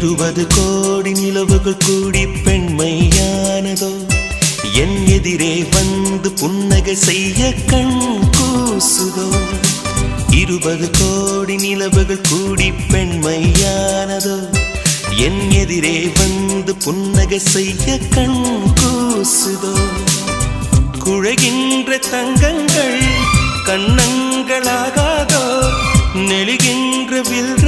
20 கோடி நிலவுகள் கூடி பெண்மையானதோ என் எதிரே வந்து புன்னகை செய்ய கண் கூசுதோ 20 கோடி நிலவுகள் கூடி பெண்மையானதோ என் எதிரே வந்து புன்னகை செய்ய கண் கூசுதோ குழைகின்ற தங்கங்கள் கண்ணங்களாகாதோ நெளிகின்ற வில்